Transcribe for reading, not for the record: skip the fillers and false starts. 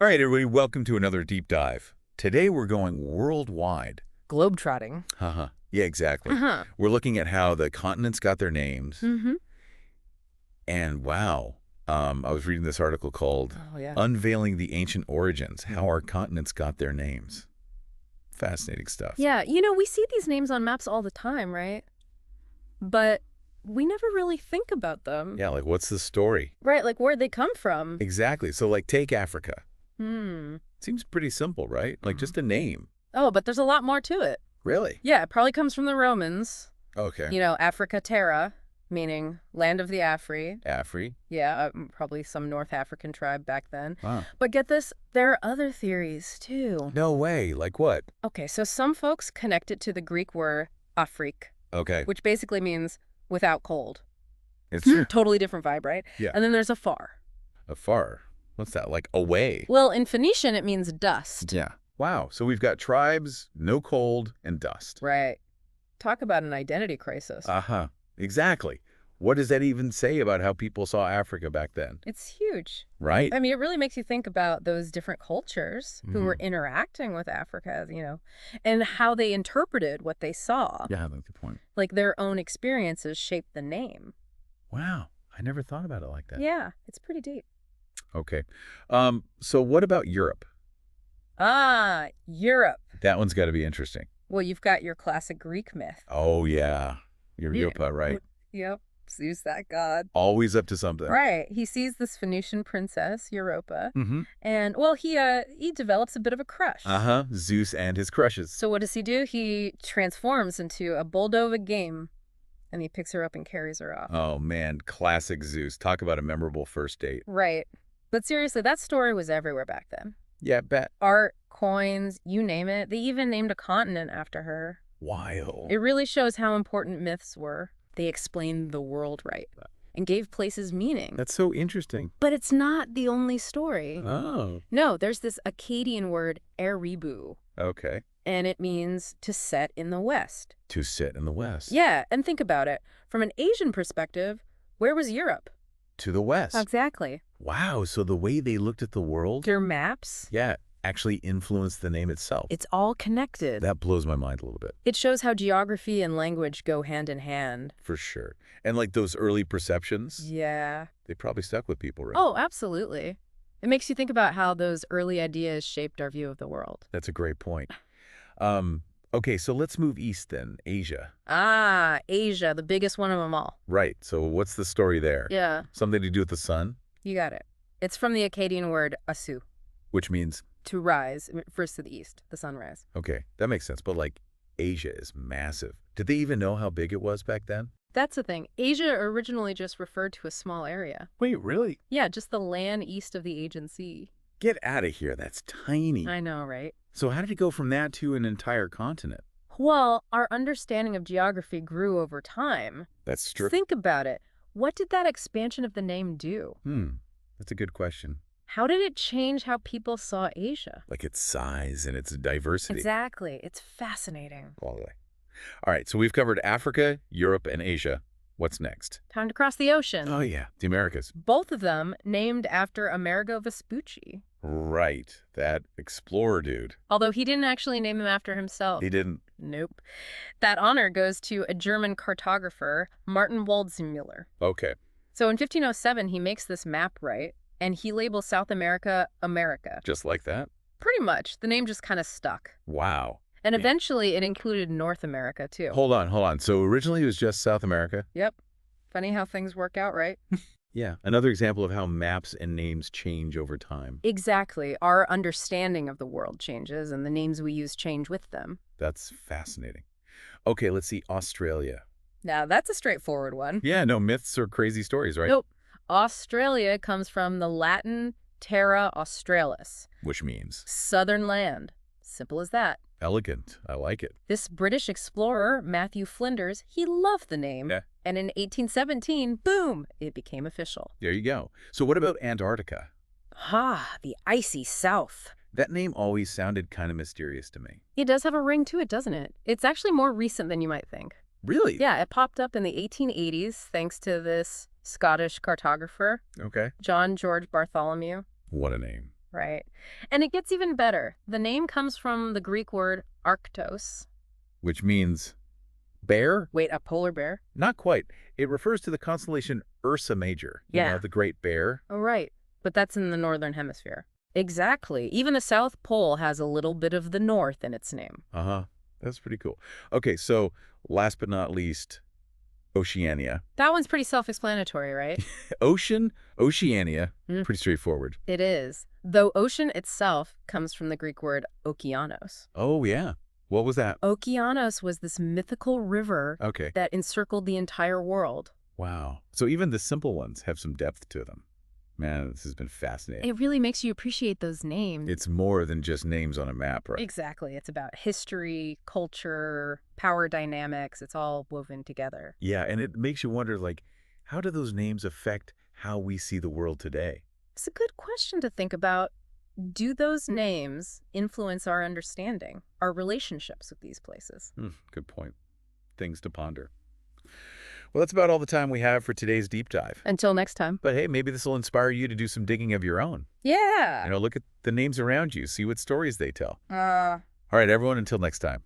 All right, everybody, welcome to another deep dive. Today we're going worldwide. Globetrotting. Haha. Yeah, exactly. Uh-huh. We're looking at how the continents got their names. Mm-hmm. And wow, I was reading this article called Oh, yeah. Unveiling the Ancient Origins, How Our Continents Got Their Names. Fascinating stuff. Yeah, we see these names on maps all the time, right? But we never really think about them. Yeah, like what's the story? Right, like where'd they come from? Exactly. So like take Africa. Hmm. Seems pretty simple, right? Like just a name. Oh, but there's a lot more to it. Really? Yeah, it probably comes from the Romans. Okay. Africa terra, meaning land of the Afri. Afri. Yeah, probably some North African tribe back then. Wow. But get this, there are other theories, too. No way. Like what? Okay, so some folks connect it to the Greek word Afrik, Okay. which basically means without cold. It's true. Totally different vibe, right? Yeah. And then there's afar. Afar. What's that? Like away? Well, in Phoenician, it means dust. Yeah. Wow. So we've got tribes, no cold, and dust. Right. Talk about an identity crisis. Uh-huh. Exactly. What does that even say about how people saw Africa back then? It's huge. Right? I mean, it really makes you think about those different cultures who were interacting with Africa, and how they interpreted what they saw. Yeah, that's a good point. Like their own experiences shaped the name. Wow. I never thought about it like that. Yeah, it's pretty deep. Okay. So what about Europe? Ah, Europe. That one's got to be interesting. Well, you've got your classic Greek myth. Oh, yeah. Yeah. Europa, right? Yep. Zeus, that god. Always up to something. Right. He sees this Phoenician princess, Europa, Mm-hmm. and, well, he develops a bit of a crush. Uh-huh. Zeus and his crushes. So what does he do? He transforms into a Moldova game, and he picks her up and carries her off. Oh, man. Classic Zeus. Talk about a memorable first date. Right. But seriously, that story was everywhere back then. Yeah, bet. Art, coins, you name it. They even named a continent after her. Wild. It really shows how important myths were. They explained the world right and gave places meaning. That's so interesting. But it's not the only story. Oh. No, there's this Akkadian word, erebu, Okay. and it means to set in the west. To sit in the west. Yeah, and think about it. From an Asian perspective, where was Europe? To the west. Exactly. Wow, so the way they looked at the world, Their maps, yeah, actually influenced the name itself. it's all connected. That blows my mind a little bit. It shows how geography and language go hand in hand. For sure. And like those early perceptions, Yeah. they probably stuck with people, right? Oh, absolutely. It makes you think about how those early ideas shaped our view of the world. That's a great point. Okay, so let's move east then, Asia. Ah, Asia, the biggest one of them all. Right, so what's the story there? Yeah, Something to do with the sun, you got it. It's from the Akkadian word asu, which means, to rise, first to the east, the sunrise. okay, that makes sense, but like Asia is massive. Did they even know how big it was back then? That's the thing. Asia originally just referred to a small area. Wait, really? Yeah, just the land east of the Aegean Sea. Get out of here, that's tiny. I know, right? So how did it go from that to an entire continent? Well, our understanding of geography grew over time. That's true. Think about it. What did that expansion of the name do? That's a good question. How did it change how people saw Asia? Like its size and its diversity. Exactly. It's fascinating. All right, so we've covered Africa, Europe, and Asia. What's next? Time to cross the ocean. Oh, yeah, the Americas. Both of them named after Amerigo Vespucci. Right, that explorer dude. Although he didn't actually name him after himself. He didn't. Nope. That honor goes to a German cartographer, Martin Waldseemüller. Okay. So in 1507, he makes this map, right? And he labels South America, America. Just like that? Pretty much. The name just kind of stuck. Wow. And Yeah. eventually it included North America, too. Hold on. So originally it was just South America? Yep. Funny how things work out, right? Yeah. Another example of how maps and names change over time. Exactly. Our understanding of the world changes, and the names we use change with them. That's fascinating. Okay, let's see. Australia. Now, that's a straightforward one. Yeah, no myths or crazy stories, right? Nope. Australia comes from the Latin terra australis, Which means southern land. Simple as that. elegant. I like it. This British explorer, Matthew Flinders, he loved the name. Yeah. And in 1817, boom, it became official. There you go. So what about Antarctica? Ah, the icy south. That name always sounded kind of mysterious to me. It does have a ring to it, doesn't it? It's actually more recent than you might think. Really? Yeah, it popped up in the 1880s thanks to this Scottish cartographer, Okay. John George Bartholomew. What a name. Right. And it gets even better. The name comes from the Greek word arctos. Which means bear? Wait, a polar bear? Not quite. It refers to the constellation Ursa Major, Yeah. the Great Bear. Oh, right. But that's in the northern hemisphere. Exactly. Even the South Pole has a little bit of the north in its name. Uh-huh. That's pretty cool. Okay, so last but not least, Oceania. That one's pretty self-explanatory, right? Oceania, Mm. pretty straightforward. It is. Though ocean itself comes from the Greek word okeanos. Oh, yeah. What was that? Okeanos was this mythical river Okay. that encircled the entire world. Wow. So even the simple ones have some depth to them. Man, this has been fascinating. It really makes you appreciate those names. It's more than just names on a map, right? Exactly. It's about history, culture, power dynamics. It's all woven together. Yeah, and it makes you wonder, like, how do those names affect how we see the world today? It's a good question to think about. Do those names influence our understanding, our relationships with these places? Good point. Things to ponder. Well, that's about all the time we have for today's deep dive. Until next time. But hey, maybe this will inspire you to do some digging of your own. Yeah. Look at the names around you, see what stories they tell. Uh, All right, everyone, until next time.